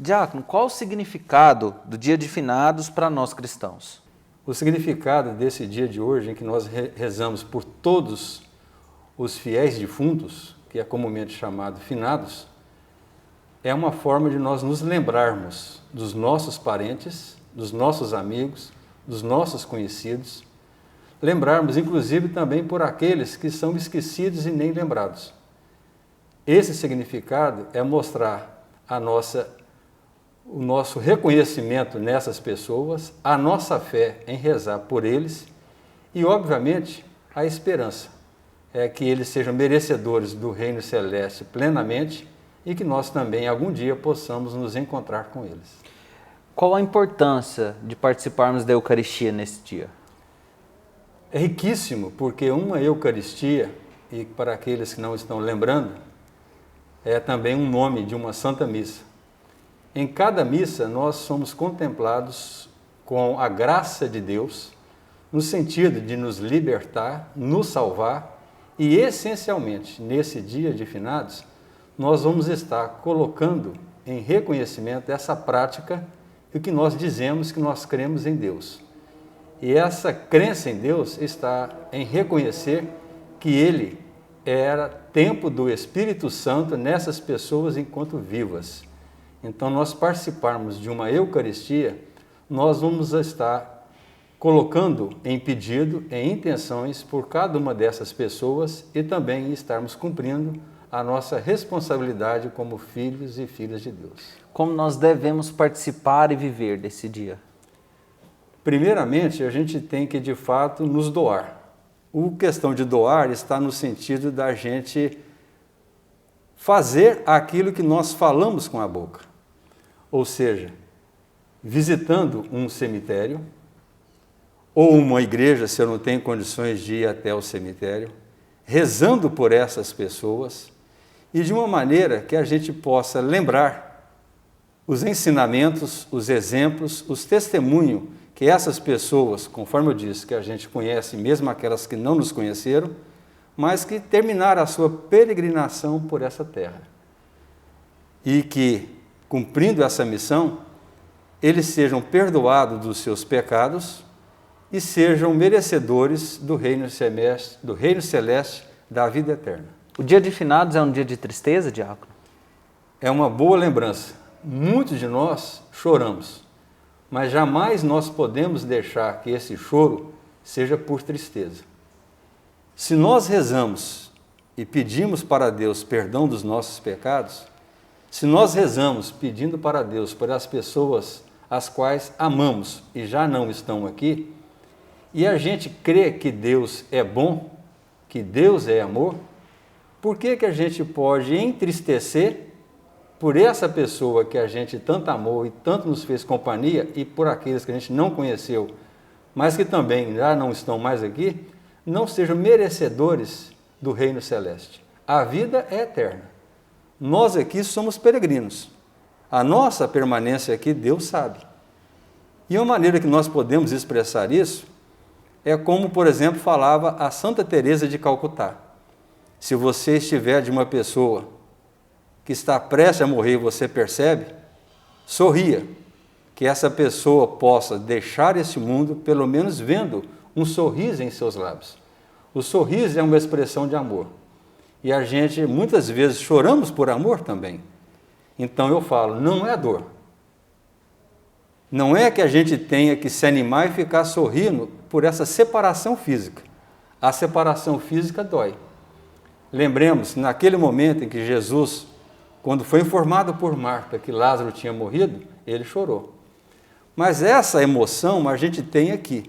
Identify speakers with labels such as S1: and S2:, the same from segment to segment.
S1: Diácono, qual o significado do Dia de Finados para nós cristãos?
S2: O significado desse dia de hoje, em que nós rezamos por todos os fiéis defuntos, que é comumente chamado finados, é uma forma de nós nos lembrarmos dos nossos parentes, dos nossos amigos, dos nossos conhecidos, lembrarmos inclusive também por aqueles que são esquecidos e nem lembrados. Esse significado é mostrar o nosso reconhecimento nessas pessoas, a nossa fé em rezar por eles e, obviamente, a esperança é que eles sejam merecedores do reino celeste plenamente e que nós também, algum dia, possamos nos encontrar com eles.
S1: Qual a importância de participarmos da Eucaristia nesse dia?
S2: É riquíssimo, porque uma Eucaristia, e para aqueles que não estão lembrando, é também um nome de uma Santa Missa. Em cada missa, nós somos contemplados com a graça de Deus, no sentido de nos libertar, nos salvar, e essencialmente, nesse dia de finados, nós vamos estar colocando em reconhecimento essa prática e o que nós dizemos que nós cremos em Deus. E essa crença em Deus está em reconhecer que Ele era tempo do Espírito Santo nessas pessoas enquanto vivas. Então, nós participarmos de uma Eucaristia, nós vamos estar colocando em pedido, em intenções por cada uma dessas pessoas e também estarmos cumprindo a nossa responsabilidade como filhos e filhas de Deus.
S1: Como nós devemos participar e viver desse dia?
S2: Primeiramente, a gente tem que, de fato, nos doar. A questão de doar está no sentido da gente fazer aquilo que nós falamos com a boca. Ou seja, visitando um cemitério, ou uma igreja, se eu não tenho condições de ir até o cemitério, rezando por essas pessoas, e de uma maneira que a gente possa lembrar os ensinamentos, os exemplos, os testemunhos que essas pessoas, conforme eu disse, que a gente conhece, mesmo aquelas que não nos conheceram, mas que terminaram a sua peregrinação por essa terra. E que, cumprindo essa missão, eles sejam perdoados dos seus pecados e sejam merecedores do reino celeste, da vida eterna.
S1: O dia de finados é um dia de tristeza, diácono?
S2: É uma boa lembrança. Muitos de nós choramos, mas jamais nós podemos deixar que esse choro seja por tristeza. Se nós rezamos e pedimos para Deus perdão dos nossos pecados, se nós rezamos pedindo para Deus por as pessoas as quais amamos e já não estão aqui, e a gente crê que Deus é bom, que Deus é amor, por que a gente pode entristecer por essa pessoa que a gente tanto amou e tanto nos fez companhia e por aqueles que a gente não conheceu, mas que também já não estão mais aqui, não sejam merecedores do reino celeste? A vida é eterna. Nós aqui somos peregrinos. A nossa permanência aqui, Deus sabe. E uma maneira que nós podemos expressar isso é como, por exemplo, falava a Santa Teresa de Calcutá. Se você estiver de uma pessoa que está prestes a morrer e você percebe, sorria, que essa pessoa possa deixar esse mundo, pelo menos vendo um sorriso em seus lábios. O sorriso é uma expressão de amor. E a gente, muitas vezes, choramos por amor também. Então eu falo, não é dor. Não é que a gente tenha que se animar e ficar sorrindo por essa separação física. A separação física dói. Lembremos, naquele momento em que Jesus, quando foi informado por Marta que Lázaro tinha morrido, ele chorou. Mas essa emoção a gente tem aqui.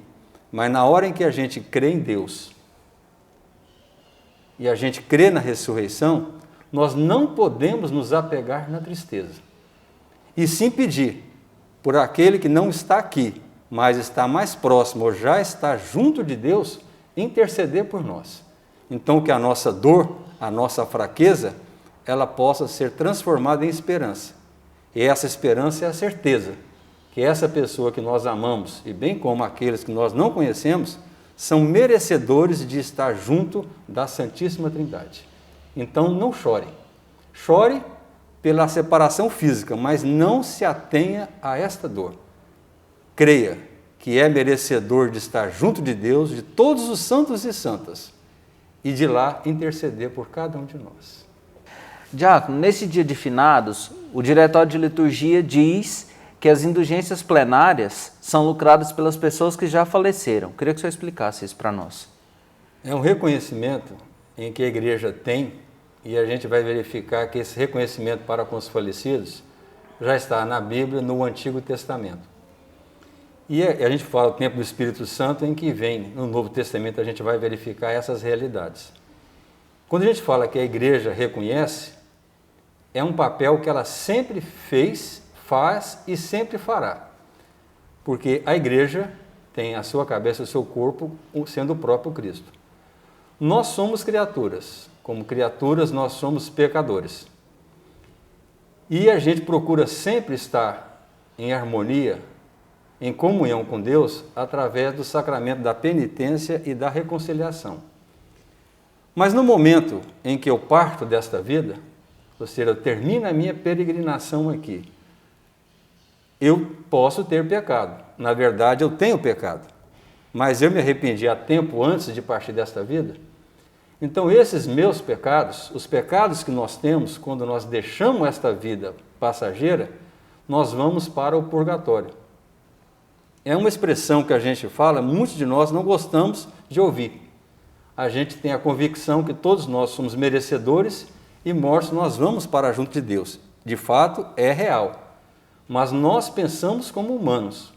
S2: Mas na hora em que a gente crê em Deus e a gente crê na ressurreição, nós não podemos nos apegar na tristeza. E sim pedir por aquele que não está aqui, mas está mais próximo ou já está junto de Deus, interceder por nós. Então que a nossa dor, a nossa fraqueza, ela possa ser transformada em esperança. E essa esperança é a certeza que essa pessoa que nós amamos, e bem como aqueles que nós não conhecemos, são merecedores de estar junto da Santíssima Trindade. Então não chore. Chore pela separação física, mas não se atenha a esta dor. Creia que é merecedor de estar junto de Deus, de todos os santos e santas, e de lá interceder por cada um de nós.
S1: Diácono, nesse dia de finados, o Diretório de Liturgia diz que as indulgências plenárias são lucradas pelas pessoas que já faleceram. Queria que o senhor explicasse isso para nós.
S2: É um reconhecimento em que a igreja tem, e a gente vai verificar que esse reconhecimento para com os falecidos já está na Bíblia, no Antigo Testamento. E a gente fala do tempo do Espírito Santo, em que vem no Novo Testamento, a gente vai verificar essas realidades. Quando a gente fala que a igreja reconhece, é um papel que ela sempre fez, faz e sempre fará. Porque a igreja tem a sua cabeça, o seu corpo, sendo o próprio Cristo. Nós somos criaturas. Como criaturas, nós somos pecadores. E a gente procura sempre estar em harmonia, em comunhão com Deus, através do sacramento da penitência e da reconciliação. Mas no momento em que eu parto desta vida, ou seja, eu termino a minha peregrinação aqui, eu posso ter pecado. Na verdade, eu tenho pecado. Mas eu me arrependi a tempo antes de partir desta vida. Então, esses meus pecados, os pecados que nós temos quando nós deixamos esta vida passageira, nós vamos para o purgatório. É uma expressão que a gente fala, muitos de nós não gostamos de ouvir. A gente tem a convicção que todos nós somos merecedores e mortos nós vamos para junto de Deus. De fato, é real. Mas nós pensamos como humanos.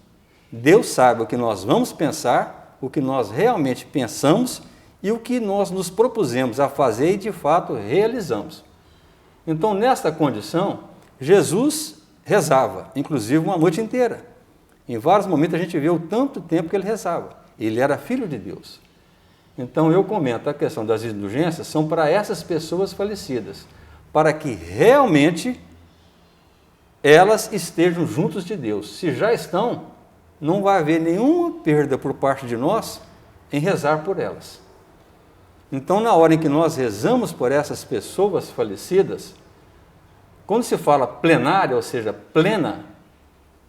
S2: Deus sabe o que nós vamos pensar, o que nós realmente pensamos e o que nós nos propusemos a fazer e de fato realizamos. Então, nesta condição, Jesus rezava, inclusive uma noite inteira. Em vários momentos a gente vê o tanto tempo que ele rezava. Ele era filho de Deus. Então eu comento a questão das indulgências, são para essas pessoas falecidas, para que realmente elas estejam juntos de Deus. Se já estão, não vai haver nenhuma perda por parte de nós em rezar por elas. Então, na hora em que nós rezamos por essas pessoas falecidas, quando se fala plenária, ou seja, plena,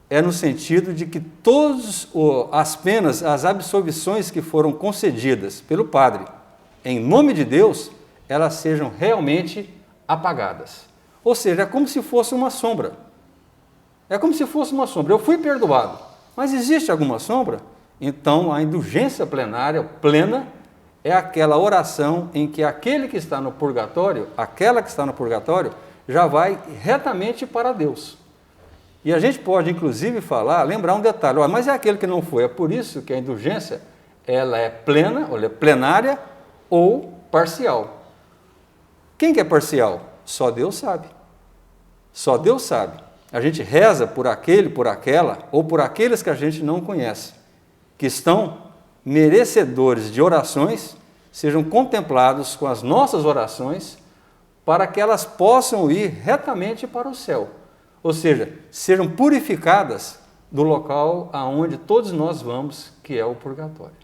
S2: é no sentido de que todas as penas, as absolvições que foram concedidas pelo Padre, em nome de Deus, elas sejam realmente apagadas. Ou seja, é como se fosse uma sombra. É como se fosse uma sombra. Eu fui perdoado, mas existe alguma sombra? Então, a indulgência plenária, plena, é aquela oração em que aquele que está no purgatório, aquela que está no purgatório, já vai retamente para Deus. E a gente pode, inclusive, lembrar um detalhe, mas é aquele que não foi. É por isso que a indulgência ela é plena, ou é plenária, ou parcial. Quem que é parcial? Só Deus sabe. Só Deus sabe. A gente reza por aquele, por aquela, ou por aqueles que a gente não conhece, que estão merecedores de orações, sejam contemplados com as nossas orações, para que elas possam ir retamente para o céu. Ou seja, sejam purificadas do local aonde todos nós vamos, que é o purgatório.